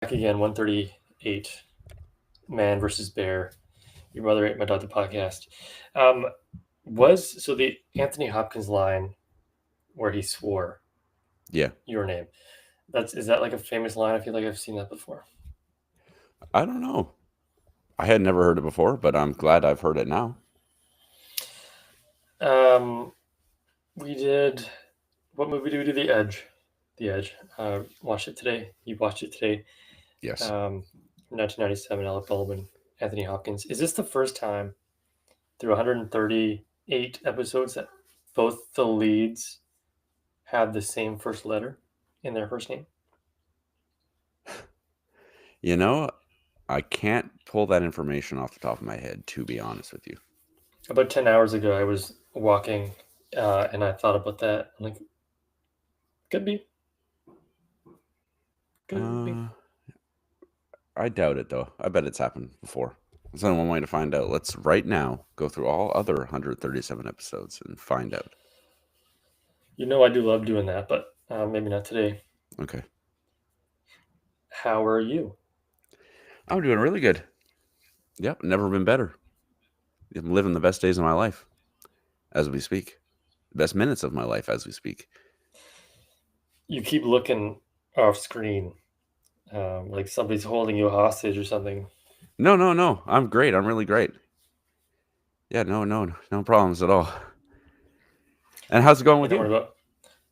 back again, 138, Man versus Bear. Your Mother Ate My Dog, the podcast. So the Anthony Hopkins line where he swore Yeah. your name. Is that like a famous line? I feel like I've seen that before. I don't know. I had never heard it before, but I'm glad I've heard it now. We did. What movie did we do? The Edge. The Edge. Watched it today. You watched it today. Yes. 1997. Alec Baldwin, Anthony Hopkins. Is this the first time through 138 episodes that both the leads have the same first letter in their first name? You know, I can't pull that information off the top of my head, to be honest with you. About 10 hours ago, I was walking and I thought about that. I'm like, could be. Could be. I doubt it, though. I bet it's happened before. There's only one way to find out. Let's right now go through all other 137 episodes and find out. I do love doing that, but maybe not today. Okay. How are you? I'm doing really good. Yep, never been better. I'm living the best days of my life as we speak. The best minutes of my life as we speak. You keep looking off screen like somebody's holding you hostage or something. No. I'm great. I'm really great. Yeah, no problems at all. And how's it going with Don't you? worry about.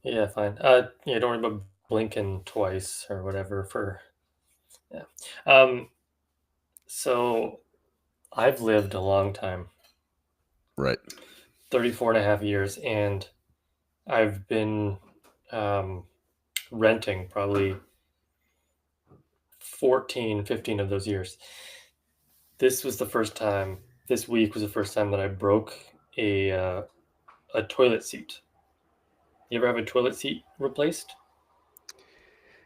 Yeah, fine. Don't worry about blinking twice or whatever for. Yeah. So I've lived a long time. Right. 34 and a half years, and I've been renting probably 14, 15 of those years. This week was the first time that I broke a toilet seat. You ever have a toilet seat replaced?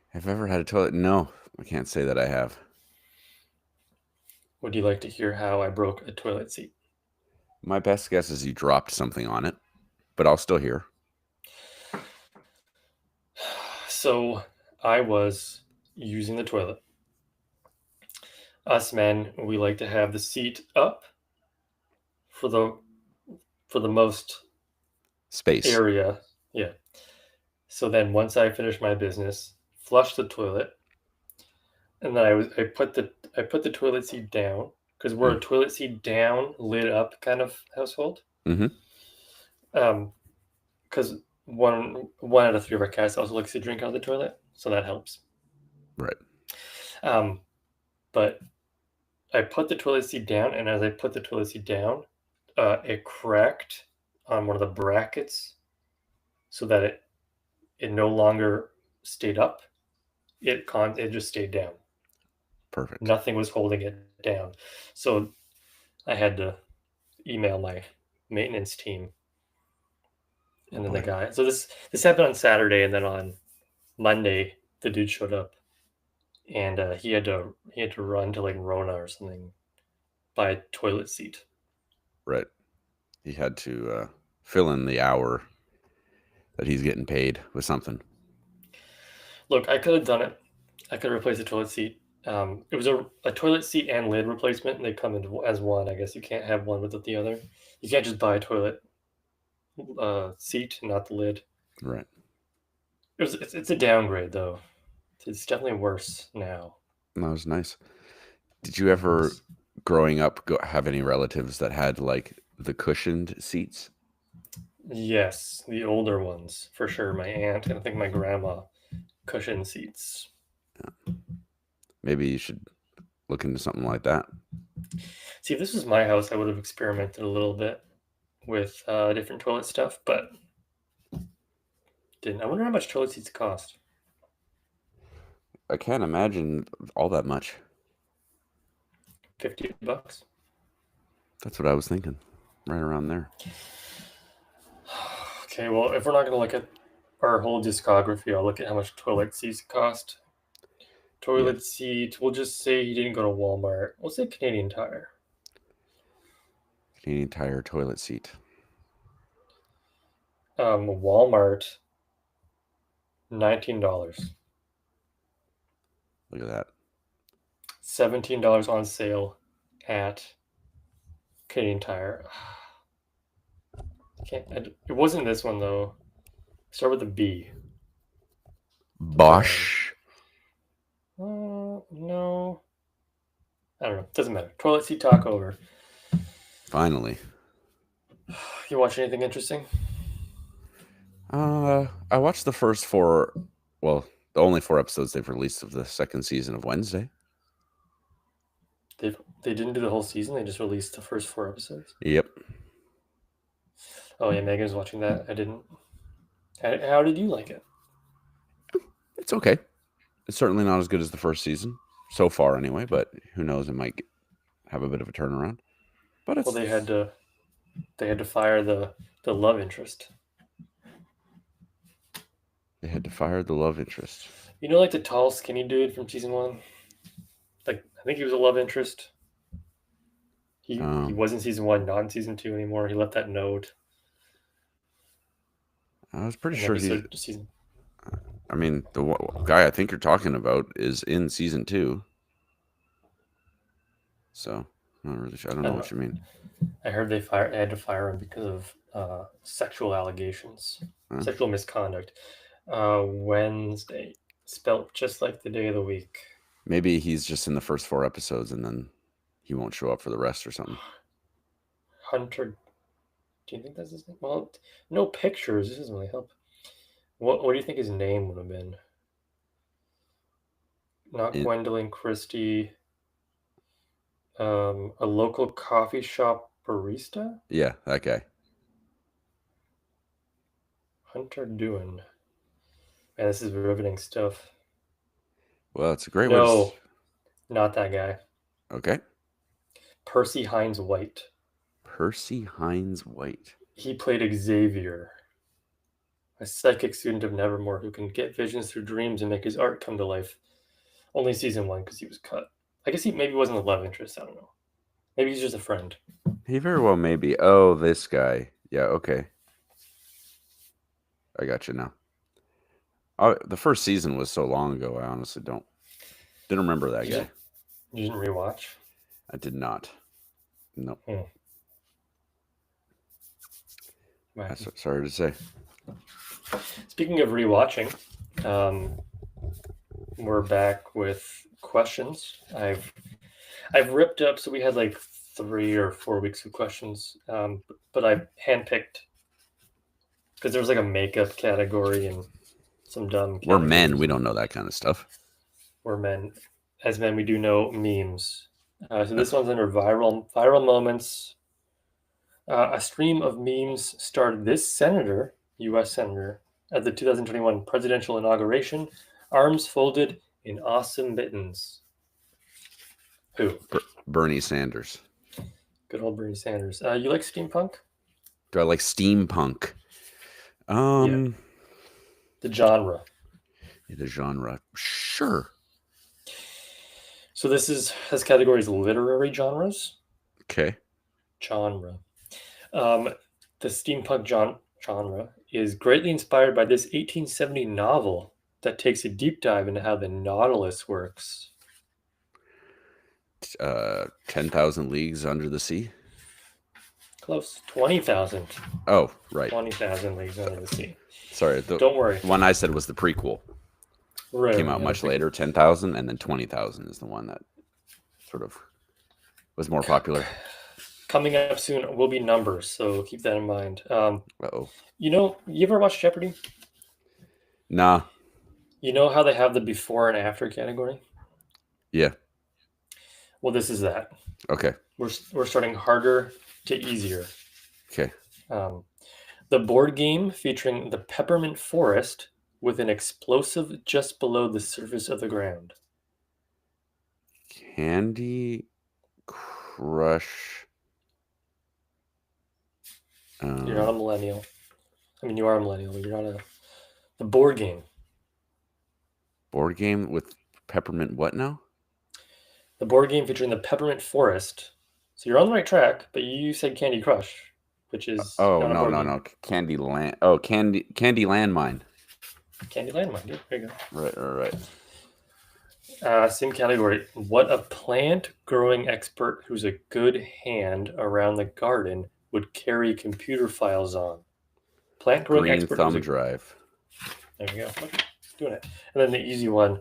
Have I ever had a toilet? No, I can't say that I have. Would you like to hear how I broke a toilet seat? My best guess is you dropped something on it, but I'll still hear. So I was using the toilet. Us men, we like to have the seat up for the most Space. area. Yeah. So then once I finished my business, flushed the toilet, and then I put the toilet seat down because we're a toilet seat down, lid up kind of household. Mm-hmm. Because one out of three of our cats also likes to drink out of the toilet, so that helps. Right. But I put the toilet seat down, and as I put the toilet seat down, it cracked on one of the brackets, so that it no longer stayed up. It just stayed down. Perfect. Nothing was holding it down. So I had to email my maintenance team, and then the guy. So this happened on Saturday, and then on Monday the dude showed up, and he had to run to like Rona or something, buy a toilet seat. Right. He had to fill in the hour that he's getting paid with something. Look, I could have done it. I could replace the toilet seat. It was a toilet seat and lid replacement, and they come in as one. I guess you can't have one without the other. You can't just buy a toilet seat, not the lid. Right. It's a downgrade though. It's definitely worse now. That was nice. Did you ever, growing up, have any relatives that had like the cushioned seats? Yes, the older ones for sure. My aunt and I think my grandma cushion seats. Yeah. Maybe you should look into something like that. See, if this was my house, I would have experimented a little bit with different toilet stuff, but didn't. I wonder how much toilet seats cost. I can't imagine all that much. $50. That's what I was thinking. Right around there. Okay, well, if we're not going to look at our whole discography, I'll look at how much toilet seats cost. Toilet seat, we'll just say he didn't go to Walmart. We'll say Canadian Tire. Canadian Tire toilet seat. Walmart, $19. Look at that. $17 on sale at Canadian Tire. It wasn't this one though. Start with a B. Bosch. No. I don't know. Doesn't matter. Toilet seat talk over. Finally. You watch anything interesting? I watched the first 4. Well, the only 4 episodes they've released of the second season of Wednesday. They didn't do the whole season. They just released the first 4 episodes. Yep. Oh yeah, Megan's watching that. I didn't. How did you like it? It's okay. It's certainly not as good as the first season so far, anyway. But who knows? It might have a bit of a turnaround. But it's Well, they had to fire the love interest. They had to fire the love interest. You know, like the tall, skinny dude from season 1. Like I think he was a love interest. He was in season 1, not in season 2 anymore. He left that note. I was pretty sure season. I mean, the guy I think you're talking about is in season 2. So, I'm not really sure. I don't know what you mean. I heard they had to fire him because of sexual allegations, sexual misconduct. Wednesday, spelt just like the day of the week. Maybe he's just in the first 4 episodes and then he won't show up for the rest or something. Hunter, do you think that's his name? Well, no pictures. This doesn't really help. What do you think his name would have been? Not Gwendolyn Christie. A local coffee shop barista? Yeah, that guy. Hunter Doohan. Man, this is riveting stuff. Well, it's a great No, not that guy. Okay. Percy Hines White. Percy Hines White. He played Xavier, a psychic student of Nevermore who can get visions through dreams and make his art come to life. Only season 1 because he was cut. I guess he maybe wasn't a love interest. I don't know. Maybe he's just a friend. He very well may be. Oh, this guy. Yeah, okay. I got you now. The first season was so long ago, I honestly didn't remember that guy. You didn't rewatch? I did not. No. That's sorry to say. Speaking of rewatching, we're back with questions. I've ripped up, so we had like 3 or 4 weeks of questions, but I handpicked because there was like a makeup category and some dumb. We're men. We don't know that kind of stuff. We're men. As men, we do know memes. So this one's under viral moments. A stream of memes starred this U.S. senator, at the 2021 presidential inauguration, arms folded in awesome mittens. Who? Bernie Sanders. Good old Bernie Sanders. You like steampunk? Do I like steampunk? Yeah. The genre. Yeah, the genre. Sure. So this category is literary genres. Okay. Genre. The steampunk genre is greatly inspired by this 1870 novel that takes a deep dive into how the Nautilus works. 10,000 Leagues Under the Sea? Close. 20,000. Oh, right. 20,000 Leagues Under the Sea. Sorry. Don't worry. The one I said was the prequel. Right. Came out much later. 10,000 and then 20,000 is the one that sort of was more popular. Coming up soon will be numbers, so keep that in mind. Uh-oh. You ever watch Jeopardy? Nah. You know how they have the before and after category? Yeah. Well, this is that. Okay. We're starting harder to easier. Okay. The board game featuring the Peppermint Forest with an explosive just below the surface of the ground. Candy Crush. You're not a millennial. I mean, you are a millennial, but you're not the board game. Board game with peppermint what now? The board game featuring the Peppermint Forest. So you're on the right track, but you said Candy Crush, which is no. Candy Land. Oh, Candy Landmine. Candy Landmine. Yeah, there you go. Right. Same category. What a plant growing expert who's a good hand around the garden would carry computer files on. Plant growing Green expert who's thumb a drive. there we go. Look, it's doing it. And then the easy one.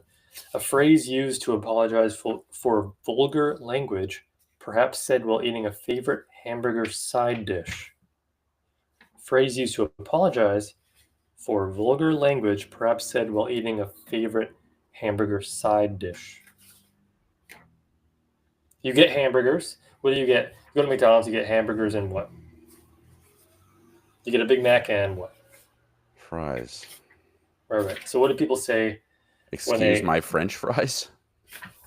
A phrase used to apologize for vulgar language, perhaps said while eating a favorite hamburger side dish. Phrase used to apologize for vulgar language, perhaps said while eating a favorite hamburger side dish. You get hamburgers. What do you get? You go to McDonald's, you get hamburgers and what? You get a Big Mac and what? Fries. Right. So what do people say? Excuse my French fries?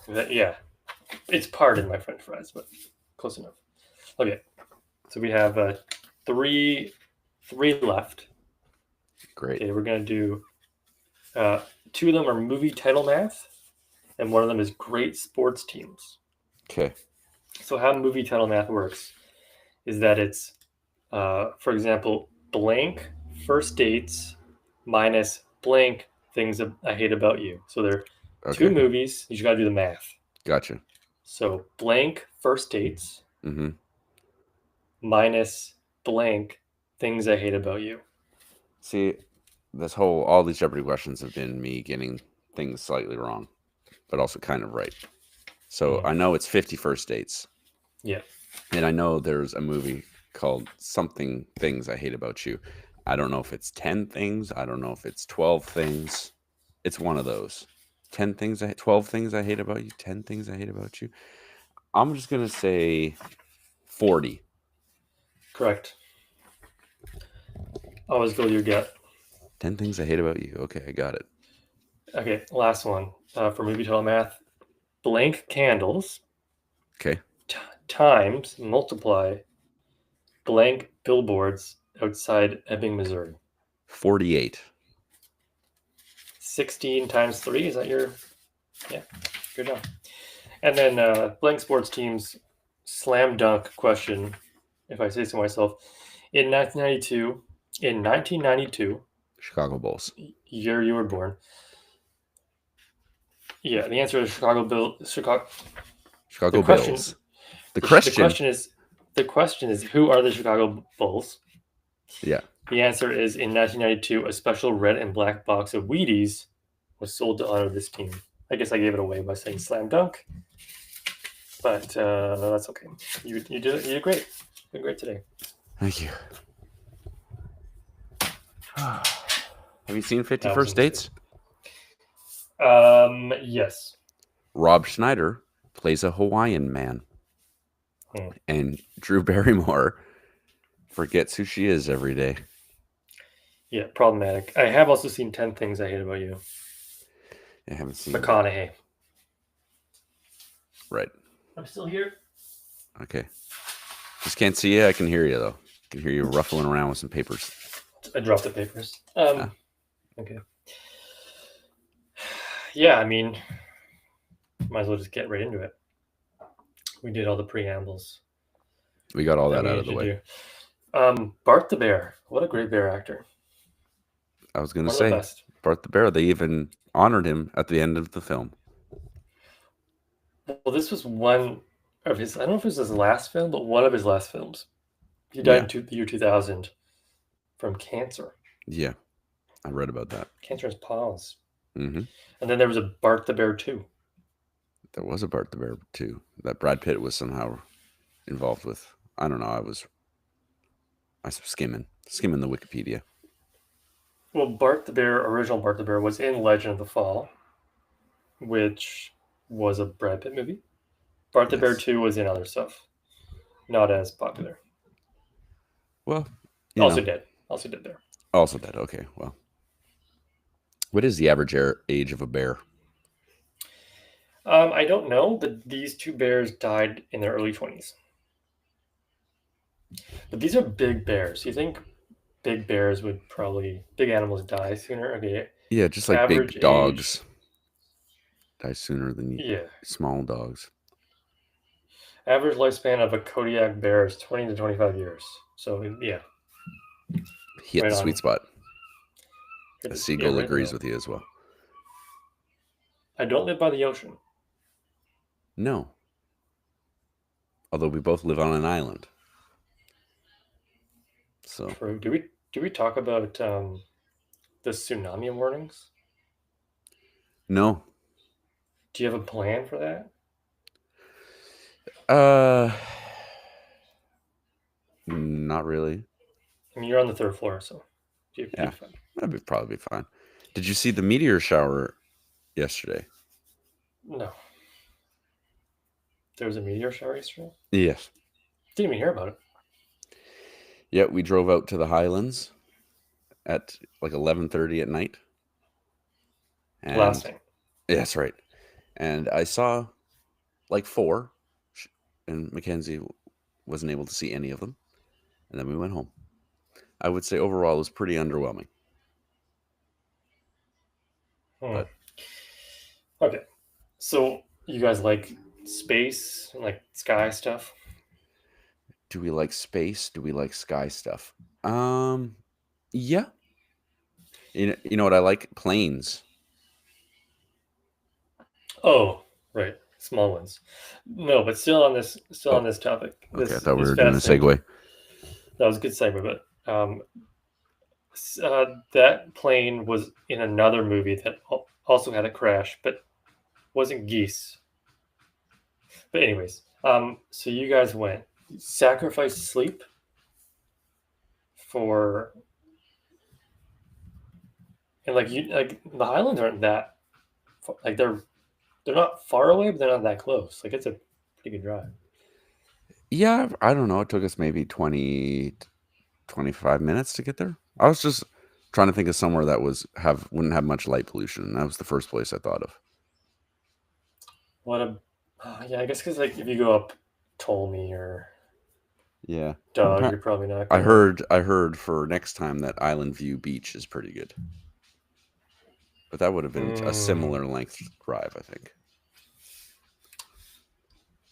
Yeah. It's pardon my French fries, but close enough. Okay. So we have three left. Great. Okay, we're going to do two of them are movie title math, and one of them is great sports teams. Okay. So how movie title math works is that it's, for example, blank first dates minus blank things I hate about you. So there are two movies. You just got to do the math. Gotcha. So blank first dates Mm-hmm. minus blank things I hate about you. See, all these Jeopardy questions have been me getting things slightly wrong, but also kind of right. So I know it's 50 First Dates. Yeah. And I know there's a movie called Something Things I Hate About You. I don't know if it's 10 things. I don't know if it's 12 things. It's one of those. 12 things I hate about you. 10 things I hate about you. I'm just going to say 40. Correct. Always go your gut. 10 things I hate about you. Okay, I got it. Okay, last one for movie title math. Blank candles. Okay. Times multiply blank billboards outside Ebbing, Missouri. 48. 16 times 3. Is that your? Yeah, good job. And then blank sports teams slam dunk question, if I say so myself. In 1992, Chicago Bulls. Year you were born. Yeah, the answer is Chicago Bills. The question is who are the Chicago Bulls? Yeah. The answer is in 1992, a special red and black box of Wheaties was sold to honor this team. I guess I gave it away by saying slam dunk, but that's okay. You did it. You did great. You did great today. Thank you. Have you seen 50 First Dates? Yes. Rob Schneider plays a Hawaiian man. And Drew Barrymore forgets who she is every day. Yeah, problematic. I have also seen 10 Things I Hate About You. I haven't seen McConaughey. Right. I'm still here. Okay. Just can't see you. I can hear you, though. I can hear you ruffling around with some papers. I dropped the papers. Okay. Yeah, I mean, might as well just get right into it. We did all the preambles. We got all that out of the way. Bart the Bear. What a great bear actor. I was going to say, Bart the Bear. They even honored him at the end of the film. Well, this was one of his, I don't know if it was his last film, but one of his last films. He died in the year 2000 from cancer. Yeah, I read about that. Cancer in his paws. Mm-hmm. And then there was a Bart the Bear 2. There was a Bart the Bear 2 that Brad Pitt was somehow involved with. I don't know. I was skimming the Wikipedia. Well, original Bart the Bear was in Legend of the Fall, which was a Brad Pitt movie. Bart the Bear 2 was in other stuff. Not as popular. Well, also dead. Also dead there. Also dead. Okay, well. What is the average age of a bear? I don't know, but these two bears died in their early 20s. But these are big bears. You think big animals die sooner? Okay. Yeah, just like big dogs die sooner than small dogs. Average lifespan of a Kodiak bear is 20 to 25 years. So, yeah. Hit the sweet spot. A seagull agrees with you as well. I don't live by the ocean. No. Although we both live on an island. So, True. Do we talk about the tsunami warnings? no. Do you have a plan for that? Uh, not really. I mean, you're on the third floor, so you'd be Yeah, fine. that'd be probably be fine. Did you see the meteor shower yesterday? No, there was a meteor shower yesterday. Yes. Didn't even hear about it. Yeah, we drove out to the Highlands at like 11:30 at night. Last And night. yeah, that's right. And I saw like four, and Mackenzie wasn't able to see any of them. And then we went home. I would say overall it was pretty underwhelming. Hmm. But Okay, so you guys like space and like sky stuff? do we like space? Do we like sky stuff? Yeah. You know what I like? Planes. Oh, right, small ones. No, but still on Oh, this topic. okay. I This thought we is were doing a fascinating. segue. That was a good segue, but that plane was in another movie that also had a crash, but wasn't geese. But anyways, so you guys went sacrifice sleep for, and like you like the Highlands aren't that like they're not far away, but they're not that close. Like it's a pretty good drive. Yeah, I don't know. It took us maybe 20, 25 minutes to get there. I was just trying to think of somewhere that wouldn't have much light pollution. That was the first place I thought of. What a yeah, I guess because like if you go up Ptolemy or Yeah. Doug, you're probably not I gonna. heard for next time that Island View Beach is pretty good. But that would have been a Mm, similar length drive, I think.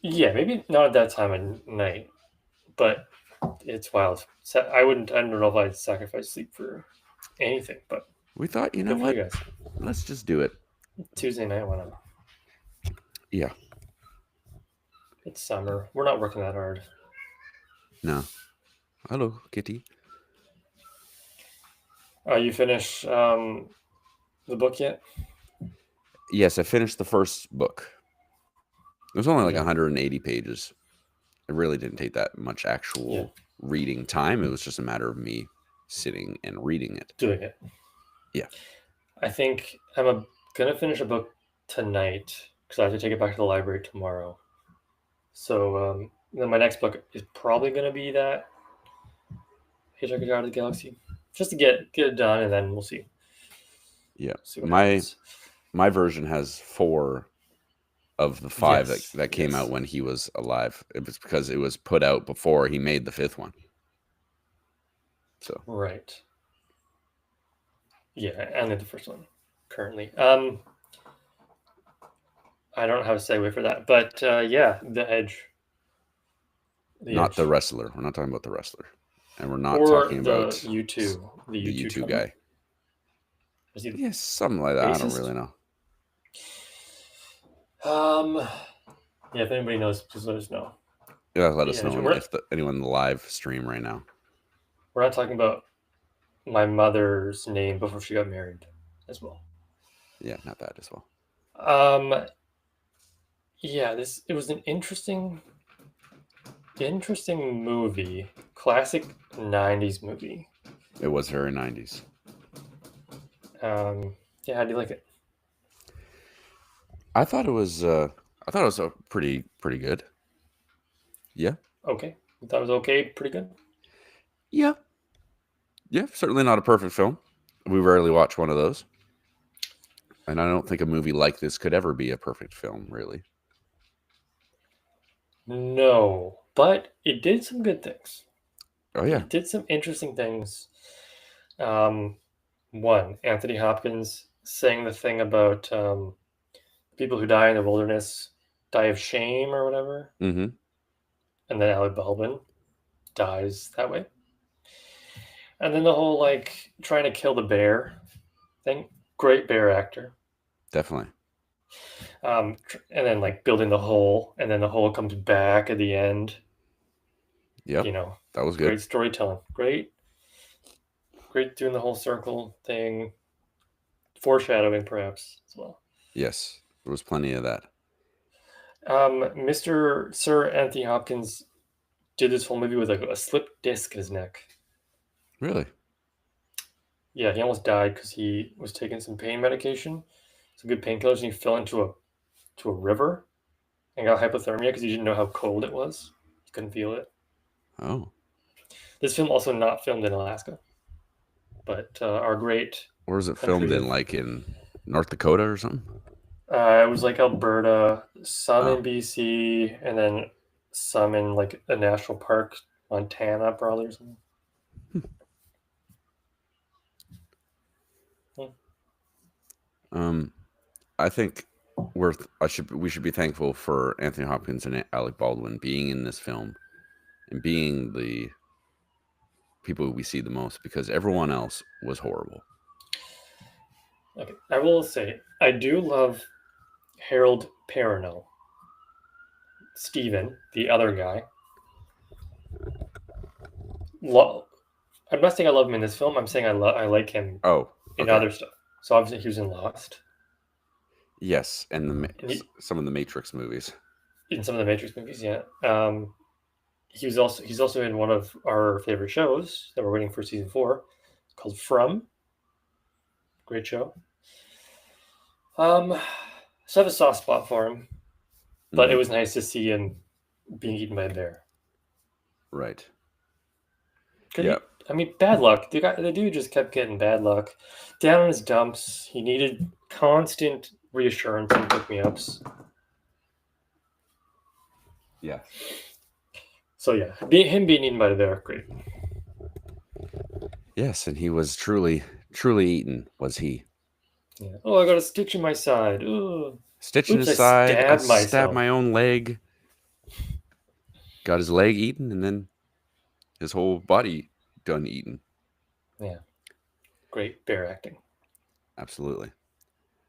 yeah, maybe not at that time of night, but it's wild. I don't know if I'd sacrifice sleep for anything, but We thought, you know good for you what? guys. Let's just do it. Tuesday night, why not? Yeah. It's summer. We're not working that hard. No. Hello, Kitty. You finish the book yet? Yes, I finished the first book. It was only like Yeah. 180 pages. It really didn't take that much Yeah, actual reading time. It was just a matter of me sitting and reading it. doing it. Yeah. I think gonna finish a book tonight because I have to take it back to the library tomorrow. So then my next book is probably gonna be that Hitchhiker's Guide to the Galaxy, just to get it done, and then we'll see. Yeah. See what My happens. my version has 4 of the 5 Yes, that came out yes, when he was alive. It was because it was put out before he made the 5th one. So, right. Yeah, I only the first one currently. I don't have a segue for that, but yeah, The Edge, The not the Edge, wrestler. We're not talking about the wrestler. And we're not or talking the about U2, the the U2 U2 drummer. guy. Is he the Yeah, something like that. I don't bassist? really know. Um, yeah, if anybody knows, just let us know. Yeah, let us Yeah, know if anyone in the live stream right now. we're not talking about my mother's name before she got married as well. Yeah, not that as well. Um, yeah, it was an interesting movie, classic '90s movie. It was very 90s. Yeah, how do you like it? I thought it was pretty good. Yeah. Okay, you thought it was okay, pretty good. Yeah. Yeah, certainly not a perfect film. We rarely watch one of those. And I don't think a movie like this could ever be a perfect film, really. No, but it did some good things. Oh yeah. It did some interesting things. Um, One, Anthony Hopkins saying the thing about people who die in the wilderness die of shame or whatever, Mm-hmm. and then Alec Baldwin dies that way. And then the whole like trying to kill the bear thing. Great bear actor. Definitely. And then like building the hole, and then the hole comes back at the end. Yep, You know, that was good. great storytelling. Great doing the whole circle thing. Foreshadowing, perhaps, as well. Yes, there was plenty of that. Mr. Sir Anthony Hopkins did this whole movie with a slipped disc in his neck. Really? Yeah, he almost died because he was taking some pain medication, some good painkillers, and he fell into a river and got hypothermia because he didn't know how cold it was. He couldn't feel it. Oh. This film also not filmed in Alaska, but our great. Where was it filmed in? Like in North Dakota or something? It was like Alberta, some Oh. in BC, and then some in like a national park, Montana, probably or something. I think we should be thankful for Anthony Hopkins and Alec Baldwin being in this film and being the people we see the most, because everyone else was horrible. Okay, I will say I do love Harold Perrineau, Steven, the other guy. I'm not saying I love him in this film. I'm saying I like him in other stuff. So obviously he was in Lost. Yes, and some of the Matrix movies. In some of the Matrix movies, yeah. He's also in one of our favorite shows that we're waiting for season 4, called From. Great show. So I have a soft spot for him, but it was nice to see him being eaten by a bear. Right. Yeah. I mean, bad luck. The dude just kept getting bad luck. Down in his dumps. He needed constant reassurance and pick-me-ups. Yeah. So yeah, him being eaten by the bear, great. Yes, and he was truly eaten, was he? Yeah. Oh, I got a stitch in my side. Ooh. Stitch in his side. I stabbed my own leg. Got his leg eaten, and then his whole body done eaten. Yeah. Great bear acting. Absolutely.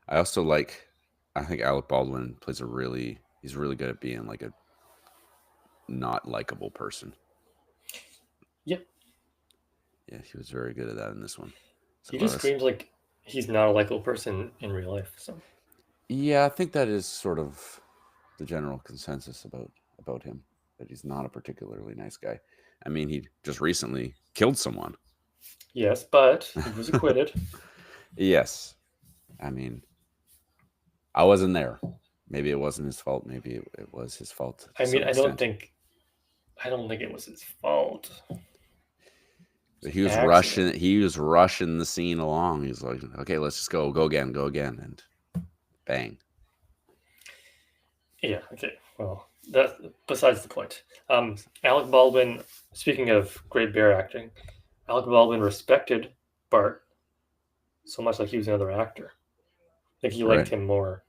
I think Alec Baldwin he's really good at being like a not likable person. Yep. Yeah, he was very good at that in this one. So he just screams like he's not a likable person in real life. So yeah, I think that is sort of the general consensus about him, that he's not a particularly nice guy. I mean, he just recently killed someone. Yes, but he was acquitted. Yes. I mean, I wasn't there. Maybe it wasn't his fault. Maybe it was his fault. I mean, I don't think it was his fault. He was rushing. He was rushing the scene along. He's like, "Okay, let's just go again, and bang." Yeah. Okay. Well, that's besides the point. Alec Baldwin. Speaking of great bear acting, Alec Baldwin respected Bart so much, like he was another actor. Like he liked him more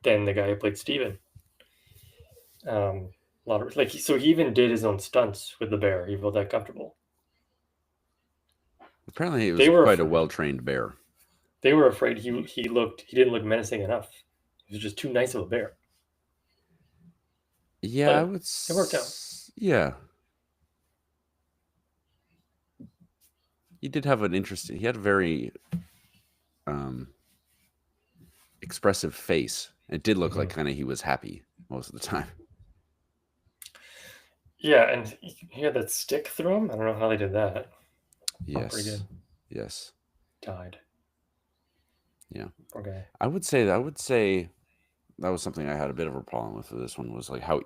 than the guy who played Steven. A lot of so he even did his own stunts with the bear. He felt that comfortable. Apparently, he was quite a well-trained bear. They were afraid he didn't look menacing enough. He was just too nice of a bear. Yeah, it worked out. Yeah. He did have he had a very expressive face. It did look like kind of he was happy most of the time. Yeah, and he had that stick through him. I don't know how they did that. Yes. Pretty good. Yes. Died. Yeah. Poor guy. I would say that was something I had a bit of a problem with this one, was like how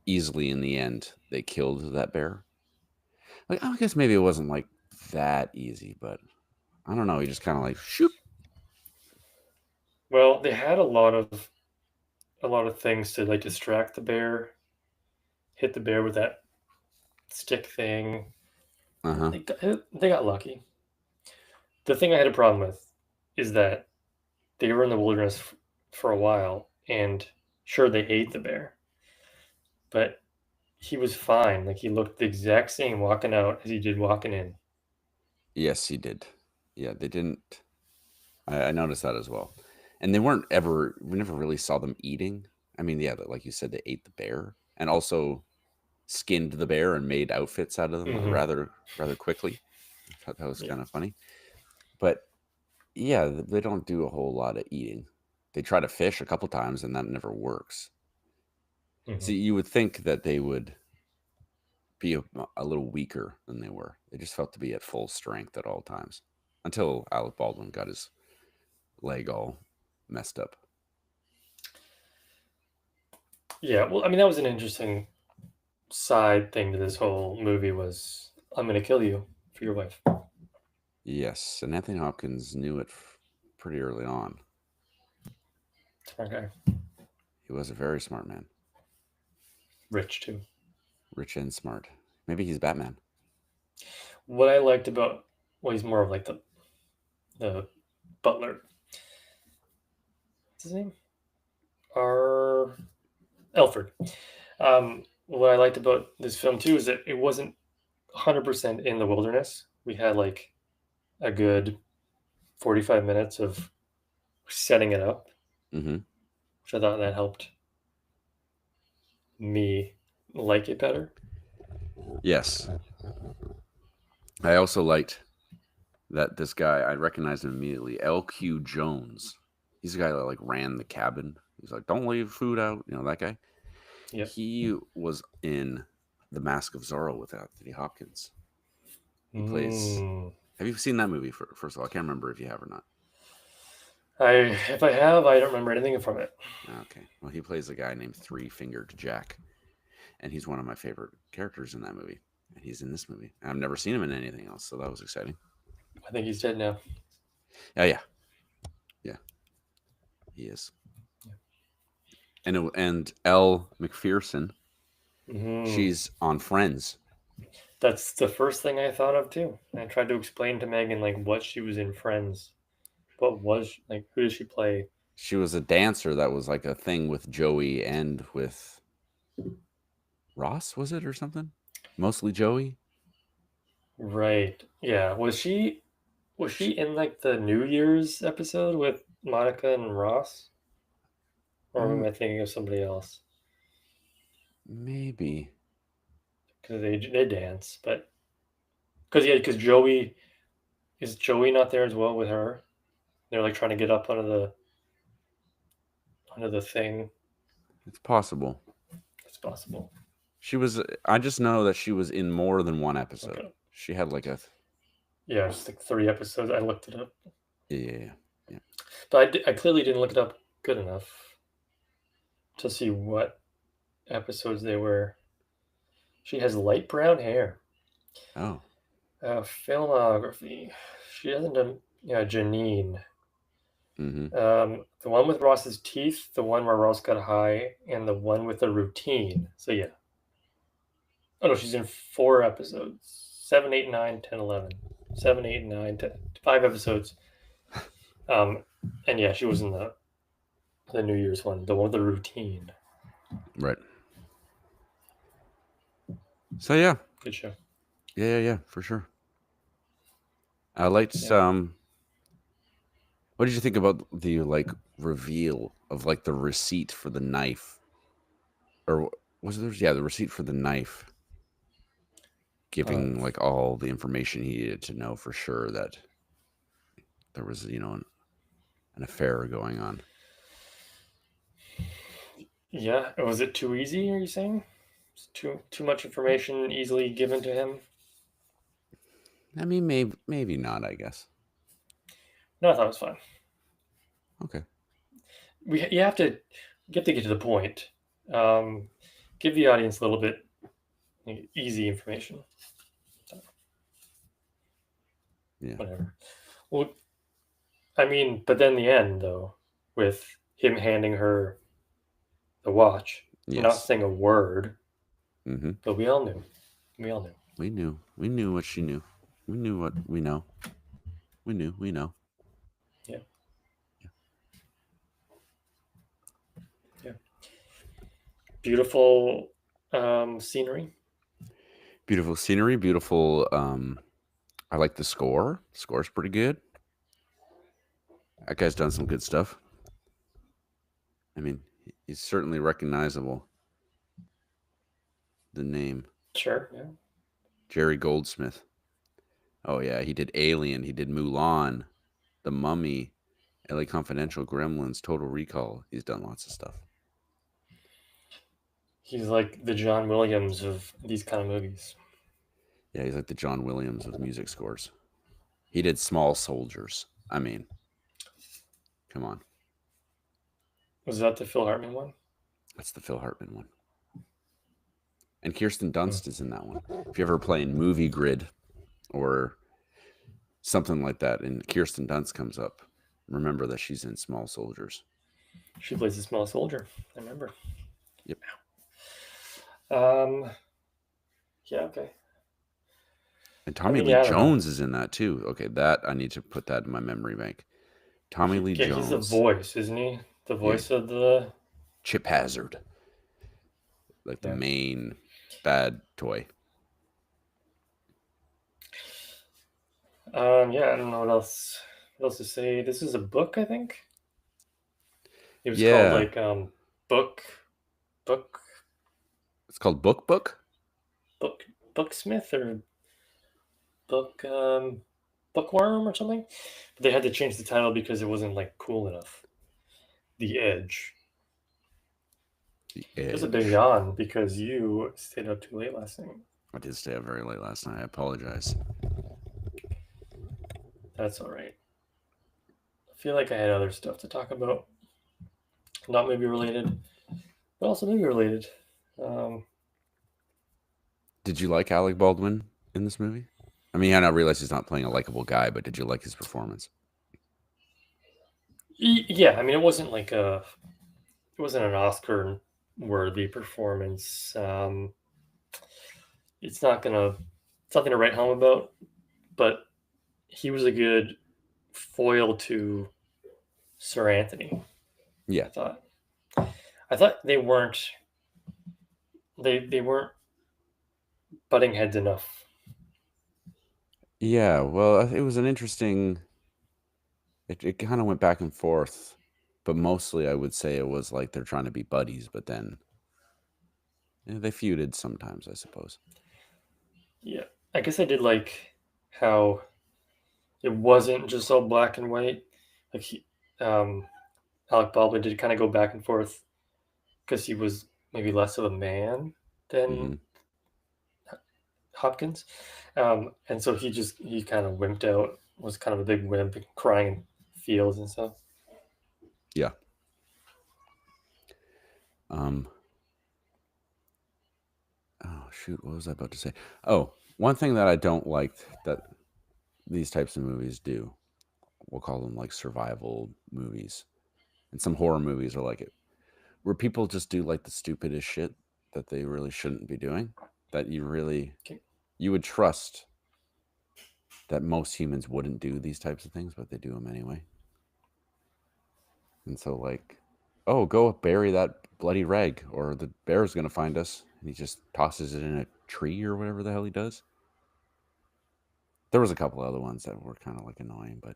easily in the end they killed that bear. Like, I guess maybe it wasn't like that easy, but I don't know. He just kind of like shoot. Well, they had a lot of things to like distract the bear, hit the bear with that stick thing. They got lucky. The thing I had a problem with is that they were in the wilderness for a while, and sure, they ate the bear, but he was fine. Like, he looked the exact same walking out as he did walking in. Yes, he did. Yeah, they didn't. I noticed that as well. And we never really saw them eating. I mean, yeah, like you said, they ate the bear and also skinned the bear and made outfits out of them Hmm. rather quickly. I thought that was kind of funny. But yeah, they don't do a whole lot of eating. They try to fish a couple times and that never works. Hmm. See, you would think that they would be a little weaker than they were. They just felt to be at full strength at all times until Alec Baldwin got his leg all messed up. Yeah, well, I mean, that was an interesting side thing to this whole movie was I'm gonna kill you for your wife. Yes, and Anthony Hopkins knew it pretty early on. Smart guy, He was a very smart man, rich too. rich and smart. Maybe he's Batman. What I liked about, well, he's more of like the butler. What's his name? R. Elford. What I liked about this film too is that it wasn't 100% in the wilderness. We had like a good 45 minutes of setting it up, Mm-hmm. which I thought that helped me like it better. Yes, I also liked that this guy. I recognized him immediately. L.Q. Jones. He's the guy that like ran the cabin. He's like, "Don't leave food out." You know that guy. Yep. He was in The Mask of Zorro with Anthony Hopkins. He plays. Mm. Have you seen that movie? First of all, I can't remember if you have or not. If I have, I don't remember anything from it. Okay. Well, he plays a guy named Three Fingered Jack, and he's one of my favorite characters in that movie. And he's in this movie. I've never seen him in anything else, so that was exciting. I think he's dead now. Oh yeah, yeah, he is. Yeah. And Elle Macpherson, Mm. she's on Friends. That's the first thing I thought of too. I tried to explain to Megan like what she was in Friends. What was like? Who does she play? She was a dancer that was like a thing with Joey and with Ross, was it or something? Mostly Joey. Right. Yeah. Was she in like the New Year's episode with Monica and Ross? Or am Mm, I thinking of somebody else? maybe. Because they dance, but because Joey is Joey not there as well with her? They're like trying to get up onto the thing. It's possible. It's possible. She was. I just know that she was in more than one episode. Okay. She had like a. Yeah, it's like 3 episodes. I looked it up, Yeah. but I clearly didn't look it up good enough to see what episodes they were. She has light brown hair. Oh. Filmography. She hasn't done. Yeah, Janine. Mm-hmm. The one with Ross's teeth, the one where Ross got high, and the one with the routine. So yeah. Oh no, she's in 4 episodes. 7, 8, 9, 10, 11. 7, 8, 9, 10. 5 episodes. And yeah, she was in the New Year's one, the one with the routine. Right. So yeah. Good show. Yeah, for sure. I liked what did you think about the like reveal of like the receipt for the knife? Or was there the receipt for the knife giving like all the information he needed to know for sure that there was, an affair going on. Yeah, was it too easy? Are you saying too much information easily given to him? I mean, maybe not, I guess. No, I thought it was fine. Okay. You have to get to the point. Give the audience a little bit easy information. Yeah. Whatever. Well, I mean, but then the end though, with him handing her the watch, Yes. not saying a word, Mm-hmm. but we all knew. We all knew. We knew. We knew what she knew. We knew what we know. We knew. We know. Yeah. Beautiful scenery. Beautiful scenery. Beautiful. I like the score. The score's pretty good. That guy's done some good stuff. I mean, he's certainly recognizable. The name Sure. Yeah. Jerry Goldsmith. Oh yeah, he did Alien. He did Mulan, The Mummy, LA Confidential, Gremlins, Total Recall. He's done lots of stuff. He's like the John Williams of these kind of movies. Yeah, he's like the John Williams of music scores. He did Small Soldiers. I mean, come on. Was that the Phil Hartman one? That's the Phil Hartman one. And Kirsten Hmm. Dunst is in that one. If you ever play in Movie Grid or something like that, and Kirsten Dunst comes up, remember that she's in Small Soldiers. She plays a small soldier. I remember. Yep. Um. Yeah. Okay. And Tommy Lee yeah, I don't know. Jones is in that too. Okay, that I need to put that in my memory bank. Tommy Lee Yeah, he's the Jones. voice, isn't he? The Yeah. voice of the. Chip Hazard. Like the Yeah. main bad toy. Yeah, I don't know what else. What else to say? This is a book, I think. It was called Yeah. like book, book, It's called Book Book? book, Booksmith or book, bookworm or something. But they had to change the title because it wasn't like cool enough. The Edge. The It was a big Edge. yawn because you stayed up too late last night. I did stay up very late last night. I apologize. That's all right. I feel like I had other stuff to talk about, not movie related, but also movie related. Did you like Alec Baldwin in this movie? I mean, I realize he's not playing a likable guy, but did you like his performance? Yeah, I mean, it wasn't an Oscar worthy performance. It's nothing to write home about, but he was a good foil to Sir Anthony. Yeah. I thought they weren't butting heads enough. Yeah, well, it was an interesting. It kind of went back and forth, but mostly I would say it was like they're trying to be buddies, but then they feuded sometimes, I suppose. Yeah, I guess I did like how it wasn't just all black and white. Like Alec Baldwin did kind of go back and forth because he was maybe less of a man than Mm-hmm. Hopkins, and so he kind of wimped out. Was kind of a big wimp, crying in fields and stuff. Yeah. Oh shoot, what was I about to say? Oh, one thing that I don't like that these types of movies do, we'll call them like survival movies, and some horror movies are like it, where people just do like the stupidest shit that they really shouldn't be doing, that you would trust that most humans wouldn't do these types of things, but they do them anyway. And so like, oh, go bury that bloody rag, or the bear's gonna find us, and he just tosses it in a tree or whatever the hell he does. There was a couple other ones that were kind of like annoying, but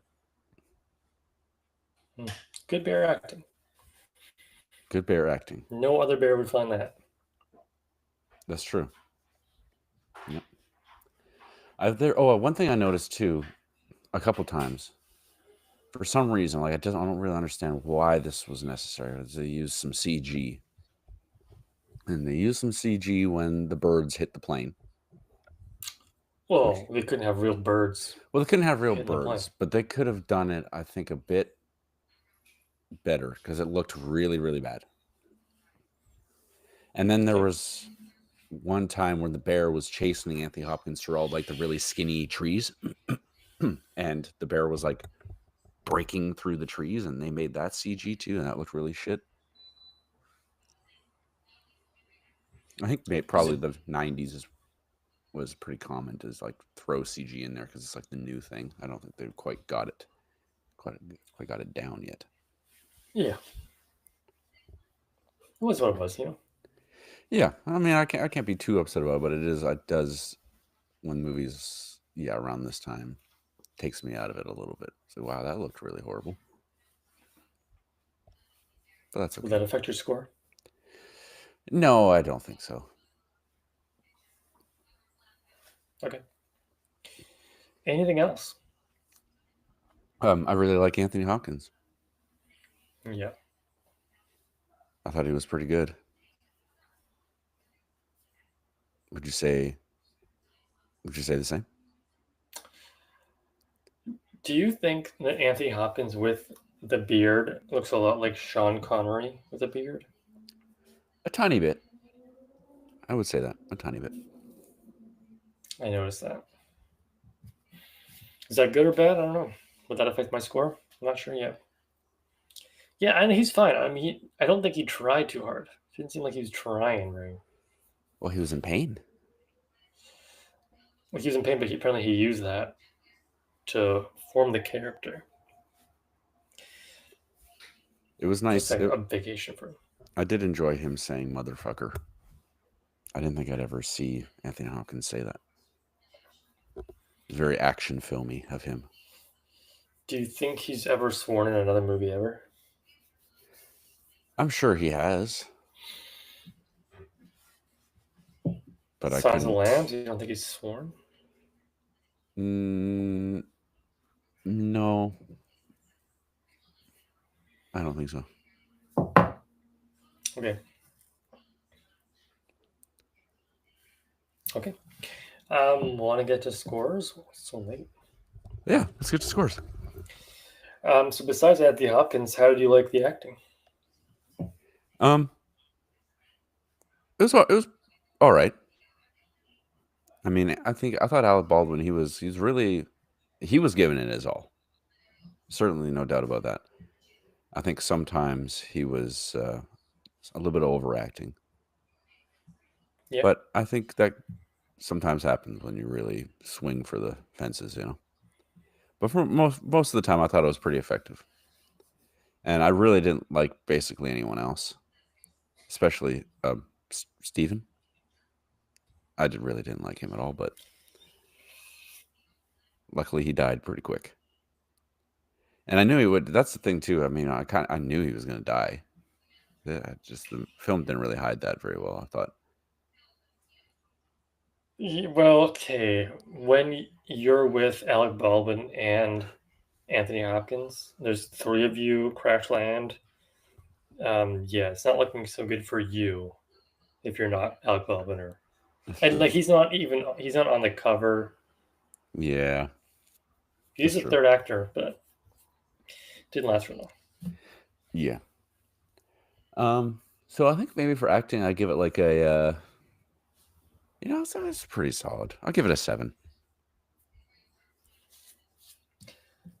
Good bear acting. good bear acting. No other bear would find that. That's true. Yep. One thing I noticed too, a couple times, for some reason, like I don't really understand why this was necessary. They used some CG, and they used some CG when the birds hit the plane. Well, they couldn't have real birds. Well, they couldn't have real hitting the plane. birds, but they could have done it, I think, a bit better because it looked really, really bad. And then there was one time where the bear was chasing Anthony Hopkins through all like the really skinny trees, and the bear was like breaking through the trees, and they made that CG too, and that looked really shit. I think probably the 90s was pretty common to like throw CG in there because it's like the new thing. I don't think they quite got it down yet. Yeah, it was what it was, Yeah, I mean, I can't be too upset about it, but it does when movies, around this time, takes me out of it a little bit. So wow, that looked really horrible. but that's okay. Will that affect your score? No, I don't think so. Okay. Anything else? I really like Anthony Hopkins. Yeah. I thought he was pretty good. Would you say the same? Do you think that Anthony Hopkins with the beard looks a lot like Sean Connery with a beard? A tiny bit. I would say that. A tiny bit. I noticed that. Is that good or bad? I don't know. Would that affect my score? I'm not sure yet. Yeah, and he's fine. I mean, I don't think he tried too hard. It didn't seem like he was trying, right? Well, he was in pain. Like he was in pain, but apparently he used that to form the character. It was nice. Just like a vacation for him. I did enjoy him saying motherfucker. I didn't think I'd ever see Anthony Hopkins say that. It's very action filmy of him. Do you think he's ever sworn in another movie ever? I'm sure he has. But Silence of the Lambs? You don't think he's sworn? No. I don't think so. Okay. Want to get to scores? It's so late. Yeah, let's get to scores. So besides Anthony Hopkins, how do you like the acting? It was all right. I mean, I thought Alec Baldwin, he was giving it his all. Certainly, no doubt about that. I think sometimes he was a little bit overacting. Yeah. But I think that sometimes happens when you really swing for the fences, you know. But for most of the time, I thought it was pretty effective. And I really didn't like basically anyone else, especially Steven. I really didn't like him at all, but luckily he died pretty quick. And I knew he would. That's the thing too. I mean, I knew he was going to die. The film didn't really hide that very well, I thought. Well, okay. When you're with Alec Baldwin and Anthony Hopkins, there's three of you crash land. Yeah, it's not looking so good for you if you're not Alec Baldwin and like he's not on the cover. Yeah. He's a third actor, but didn't last for long. Yeah. So I think maybe for acting, I give it like a, so it's pretty solid. I'll give it a 7.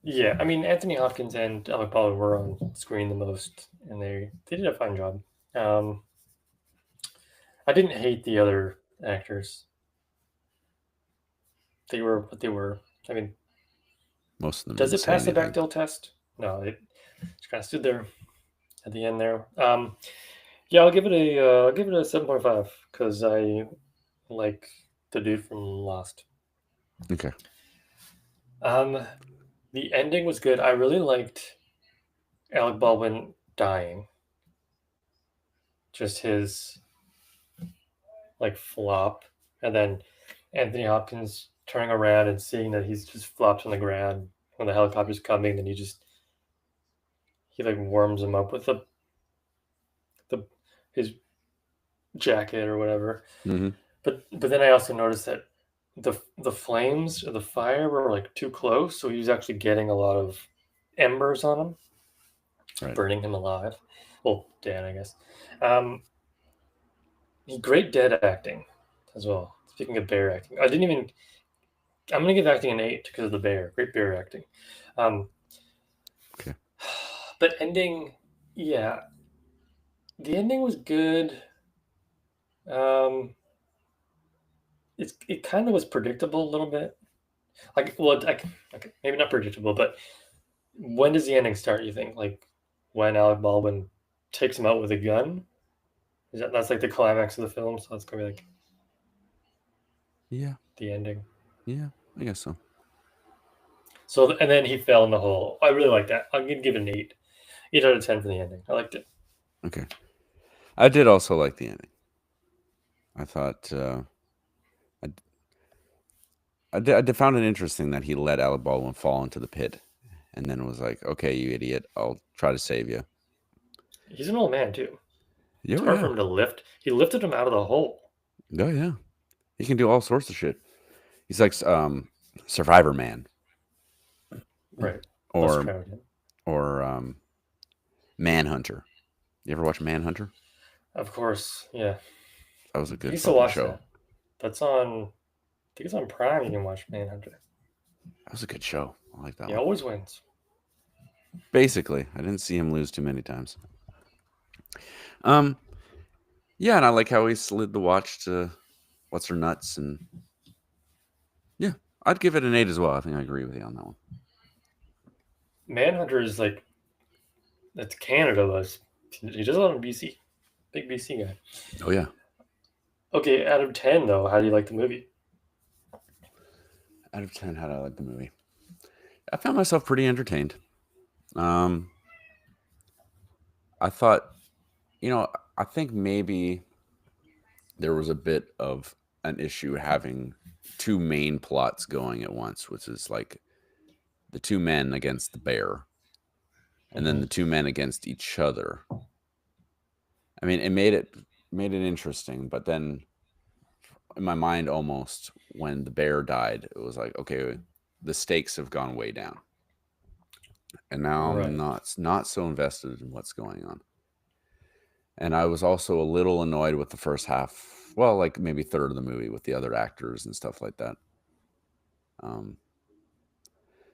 Yeah, I mean Anthony Hopkins and Alec Baldwin were on screen the most, and they did a fine job. I didn't hate the other actors. They were what they were. I mean, most of them. Does it pass the Bechdel test? No, it just kind of stood there at the end there. Yeah, I'll give it a 7.5 because I like the dude from Lost. Okay. The ending was good. I really liked Alec Baldwin dying. Just his like flop, and then Anthony Hopkins turning around and seeing that he's just flopped on the ground when the helicopter's coming. Then he like warms him up with his jacket or whatever. Mm-hmm. But then I also noticed that the flames or the fire were like too close, so he was actually getting a lot of embers on him, right, burning him alive. Well, Dan, I guess. Great dead acting as well. Speaking of bear acting, I'm gonna give acting an 8 because of the bear. Great bear acting. Okay. But ending, yeah, the ending was good. It kind of was predictable a little bit. Maybe not predictable, but when does the ending start? You think like when Alec Baldwin takes him out with a gun? That's like the climax of the film, so it's gonna be like, yeah, the ending. Yeah, I guess so. And then he fell in the hole. I really like that. I'm gonna give it an 8 out of 10 for the ending. I liked it. Okay. I did also like the ending. I thought I did found it interesting that he let Alec Baldwin fall into the pit, and then was like, "Okay, you idiot, I'll try to save you." He's an old man too. It's Yeah, hard for yeah, him to lift. He lifted him out of the hole. oh yeah. He can do all sorts of shit. He's like Survivor Man, Right. Let's or try it again. Manhunter. You ever watch Manhunter? Of course, yeah. That was a I good used to fucking watch show. that. That's on. I think it's on Prime. You can watch Manhunter. That was a good show. I like that He one. always wins. Basically, I didn't see him lose too many times. Um, yeah, and I like how he slid the watch to what's her nuts, and yeah, I'd give it an 8 as well. I think I agree with you on that one. Manhunter is like that's Canada was. He does a lot of BC. Big BC guy. Oh yeah, Okay, out of 10 though, how do you like the movie? out of 10, how did I like the movie? I found myself pretty entertained. Um, I thought, I think maybe there was a bit of an issue having two main plots going at once, which is like the two men against the bear, and then Mm-hmm. the two men against each other. I mean, it made it interesting, but then in my mind, almost when the bear died, it was like, okay, the stakes have gone way down, and now I'm Right. not so invested in what's going on. And I was also a little annoyed with the first half, well, like maybe third of the movie with the other actors and stuff like that. Um,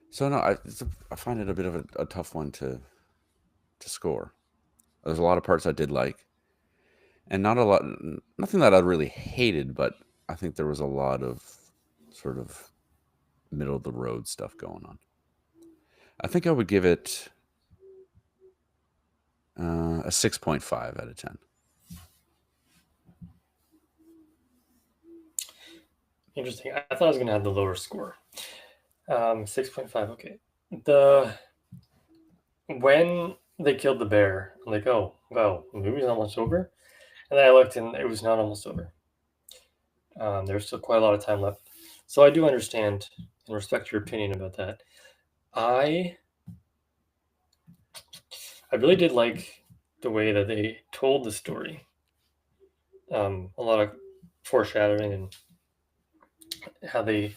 so no, I find it a bit of a tough one to score. There's a lot of parts I did like, and not a lot, nothing that I really hated, but I think there was a lot of sort of middle of the road stuff going on. I think I would give it a 6.5 out of 10. Interesting. I thought I was gonna have the lower score. 6.5. Okay. The when they killed the bear, I'm like, oh wow, the movie's almost over. And then I looked and it was not almost over. There's still quite a lot of time left. So I do understand and respect your opinion about that. I I really did like the way that they told the story. A lot of foreshadowing and how they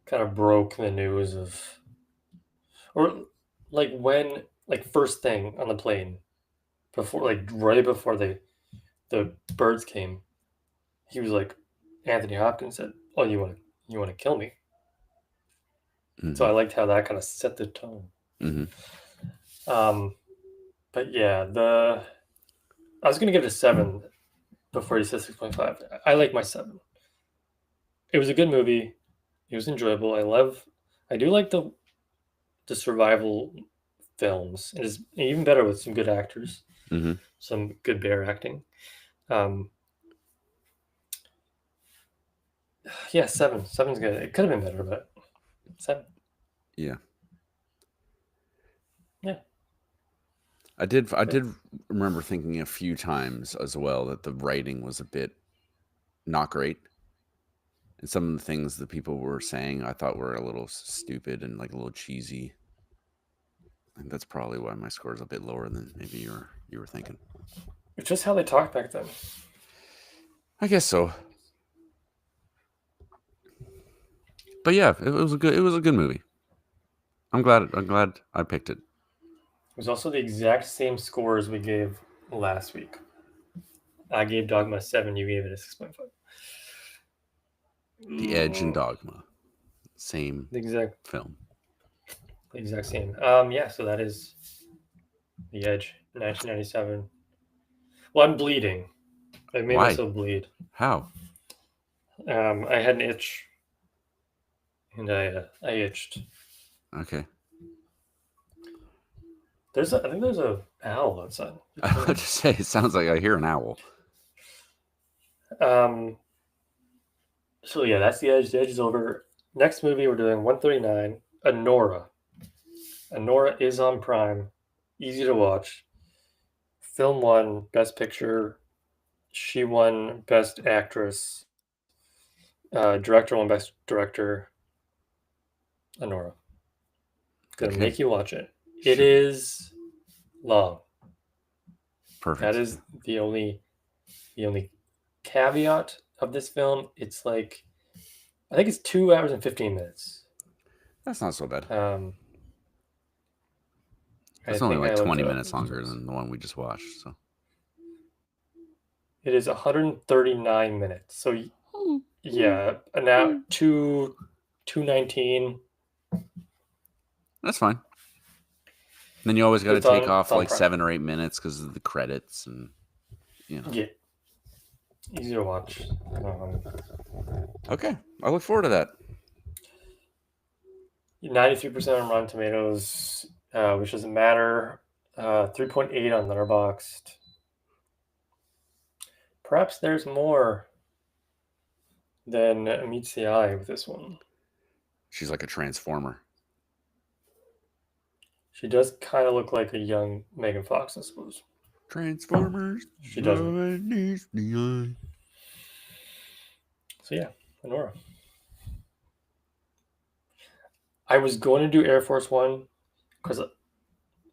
kind of broke the news of, or like when, like first thing on the plane before, like right before the birds came, he was like, Anthony Hopkins said, "Oh, you want to kill me?" So Mm-hmm. I liked how that kind of set the tone. Mm-hmm. Um, but yeah, the I was gonna give it a 7 before you said 6.5. I like my 7. It was a good movie. It was enjoyable. I do like the survival films. It is even better with some good actors, Mm-hmm. some good bear acting. Um, yeah, 7. Seven's good. It could have been better, but 7. Yeah. Yeah. I did remember thinking a few times as well that the writing was a bit not great. And some of the things that people were saying I thought were a little stupid and like a little cheesy. I think that's probably why my score is a bit lower than maybe you were thinking. It's just how they talked back then. I guess so. But yeah, it was a good movie. I'm glad I picked it. It was also the exact same scores we gave last week. I gave Dogma 7. You gave it a 6.5. The Edge and Dogma. Same The exact film. the exact same. Yeah. So that is The Edge, 1997. Well, I'm bleeding. I made Why? myself bleed. How? I had an itch, and I itched. Okay. I think there's a owl outside. I was just say it sounds like I hear an owl. Um. So yeah, that's The Edge. The Edge is over. Next movie we're doing 139. Anora. Anora is on Prime. Easy to watch. film won Best Picture. She won Best Actress. Director won Best Director. Anora. Gonna Okay. make you watch it. It Sure. is long. Perfect. That is the only caveat of this film. It's like, I think it's 2 hours and 15 minutes. That's not so bad. It's I only think like I looked 20 it up. minutes longer than the one we just watched. So It is 139 minutes. So yeah, now 219. that's fine. Then you always got to It's take on- off it's on like Prime. 7 or 8 minutes because of the credits and Yeah, easy to watch. Okay, I look forward to that. 93% on Rotten Tomatoes, which doesn't matter. 3.8 on Letterboxd. Perhaps there's more than meets the eye with this one. She's like a transformer. She does kind of look like a young Megan Fox, I suppose. Transformers. She doesn't. Neon. So yeah, Anora. I was going to do Air Force One because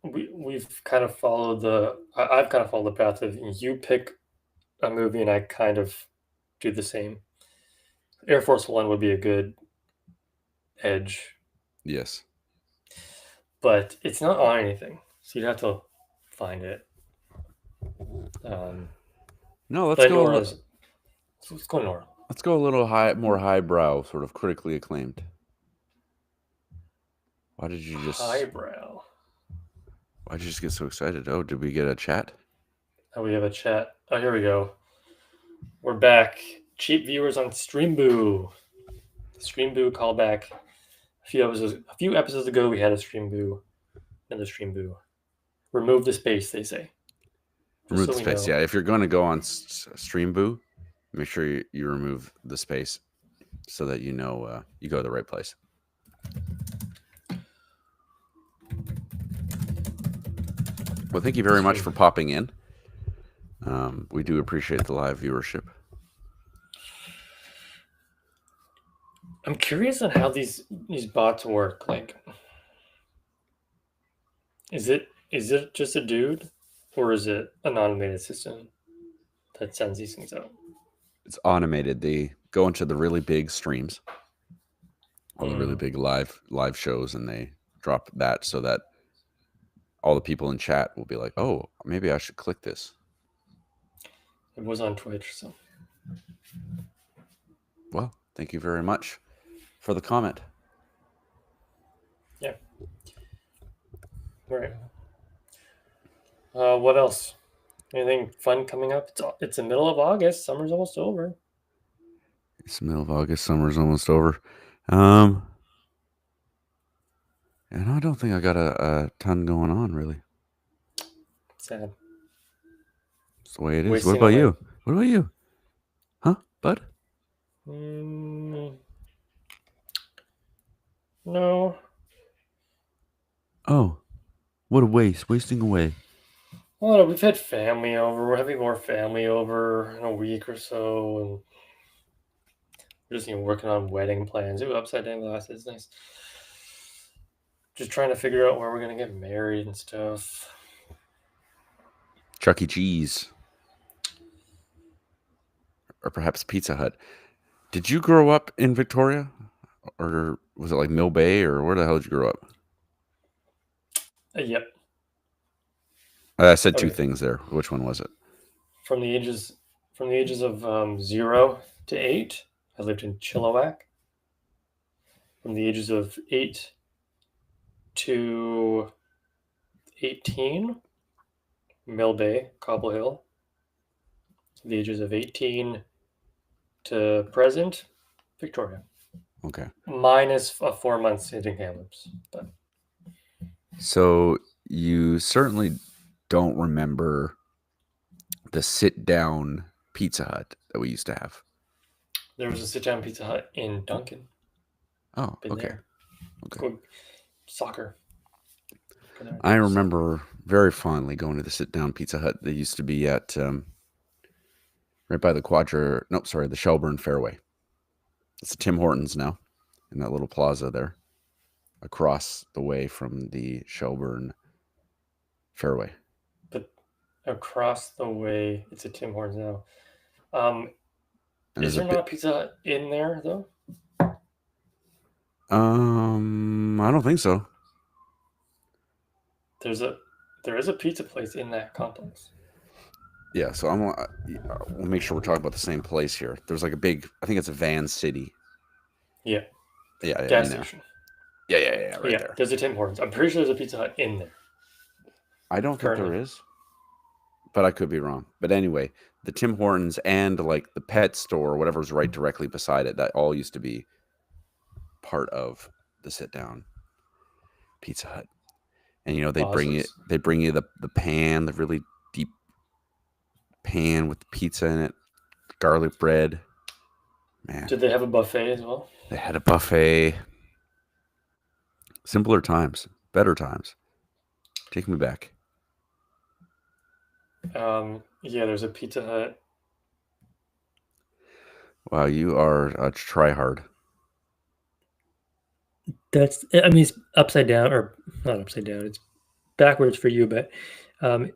we've kind of followed I've kind of followed the path of you pick a movie and I kind of do the same. Air Force One would be a good edge, Yes. but it's not on anything, so you'd have to find it. No, let's but go. Nora's, let's go Nora. Let's go a little more highbrow, sort of critically acclaimed. Why did you just Highbrow? Why did you just get so excited? Oh, did we get a chat? Oh, we have a chat. Oh, here we go. We're back. Cheap viewers on Streamboo. Streamboo callback. A few episodes ago, we had a Streamboo. Another Streamboo. Remove the space, they say. Remove the space. Yeah, if you're going to go on Streamboo, make sure you remove the space so that you know you go to the right place. Well, thank you very much for popping in. We do appreciate the live viewership. I'm curious on how these bots work. Like, is it just a dude, or is it an automated system that sends these things out? It's automated. They go into the really big streams, all the really big live shows, and they drop that so that all the people in chat will be like, "Oh, maybe I should click this." It was on Twitch, so. Well, thank you very much for the comment. Yeah. All right. What else? Anything fun coming up? It's the middle of August. Summer's almost over. It's the middle of August. Summer's almost over. And I don't think I got a ton going on, really. Sad. It's the way it is. What about you? What about you? Huh, bud? No. Oh, what a waste. Wasting away. Well, we've had family over. We're having more family over in a week or so, and we're just working on wedding plans. Ooh, upside down glasses, nice. Just trying to figure out where we're gonna get married and stuff. Chuck E. Cheese. Or perhaps Pizza Hut. Did you grow up in Victoria? Or was it like Mill Bay? Or where the hell did you grow up? Yep. I said two things there. Which one was it? From the ages of 0 to 8, I lived in Chilliwack. From the ages of 8 to 18, Mill Bay, Cobble Hill. The ages of 18 to present, Victoria. Okay. Minus 4 months hitting Kamloops. But. So you certainly don't remember the sit-down Pizza Hut that we used to have. There was a sit-down Pizza Hut in Duncan. Oh, okay. Okay. Soccer. Go there and I do some- remember very fondly going to the sit-down Pizza Hut that used to be at right by the the Shelburne Fairway. It's a Tim Hortons now, in that little plaza there, across the way from the Shelburne Fairway. But across the way, it's a Tim Hortons now. And Is there's a there not a Pizza Hut in there though? I don't think so. There is a pizza place in that complex. Yeah, so we'll make sure we're talking about the same place here. There's like a big, I think it's a Van City. Yeah, Yeah, gas in there. station. Yeah, right Yeah, there. there's a Tim Hortons. I'm pretty sure there's a Pizza Hut in there. I don't think Currently. there is, but I could be wrong. But anyway, the Tim Hortons and like the pet store or whatever's right directly beside it, that all used to be part of the sit-down Pizza Hut. And they bring you the pan, the really deep pan with the pizza in it, garlic bread. Man, Did they have a buffet as well? they had a buffet. Simpler times, better times. Take me back. Yeah, there's a Pizza Hut. Wow, you are a tryhard. It's upside down, or not upside down. It's backwards for you, but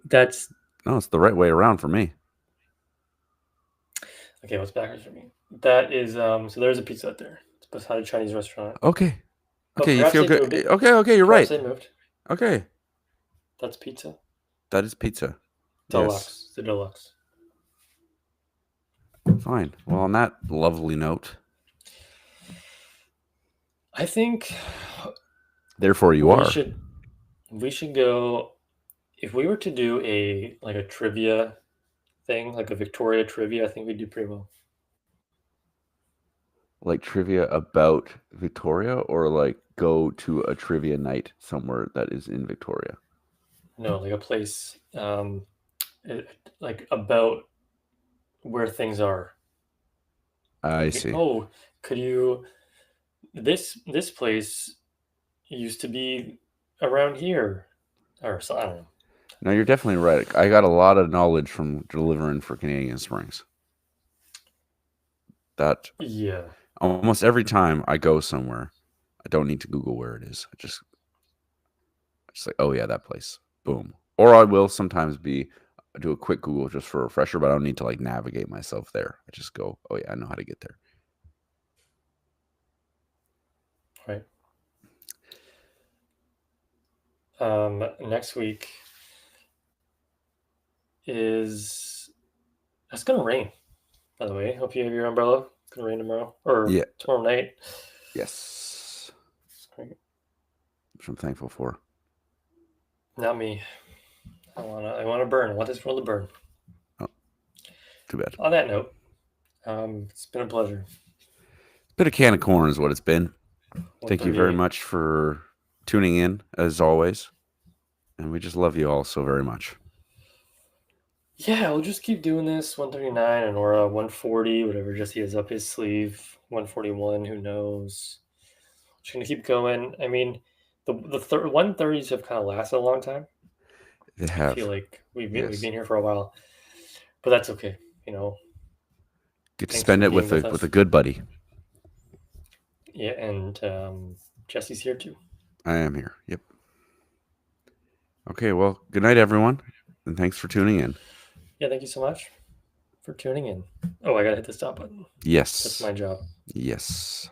that's No, it's the right way around for me. okay. What's backwards for me? That is so there's a Pizza Hut there. It's beside a Chinese restaurant. Okay, But you perhaps feel they moved good. it. Okay, you're right. Perhaps they moved. Okay, That's pizza. that is pizza. Deluxe. The deluxe. Fine. Well, on that lovely note, I think therefore you we are. should go. If we were to do a trivia thing, like a Victoria trivia, I think we'd do pretty well. Like trivia about Victoria, or like go to a trivia night somewhere that is in Victoria? No, like a place like about where things are. I see. Oh, could you? This place used to be around here, or so I don't know. No, you're definitely right. I got a lot of knowledge from delivering for Canadian Springs. That Yeah. almost every time I go somewhere, I don't need to Google where it is. I just like, oh yeah, that place. Boom. Or I will sometimes do a quick Google just for a refresher, but I don't need to like navigate myself there. I just go, oh yeah, I know how to get there. Right. Next week it's gonna rain, by the way. Hope you have your umbrella. It's gonna rain tomorrow or tomorrow night. Yes. Great. Which I'm thankful for. Not me. I wanna burn. I want this world to burn. Oh, too bad. On that note, it's been a pleasure. Bit of can of corn is what it's been. Thank you very much for tuning in, as always. And we just love you all so very much. Yeah, we'll just keep doing this. 139 and or 140, whatever Jesse has up his sleeve. 141, who knows? Just gonna keep going. I mean, the 130s have kind of lasted a long time. They have. I feel like we've been here for a while, but that's okay. Get to spend it with a good buddy. Yeah, and Jesse's here too. I am here. Yep. Okay, well, good night, everyone, and thanks for tuning in. Yeah, thank you so much for tuning in. Oh, I gotta hit the stop button. Yes. That's my job. Yes.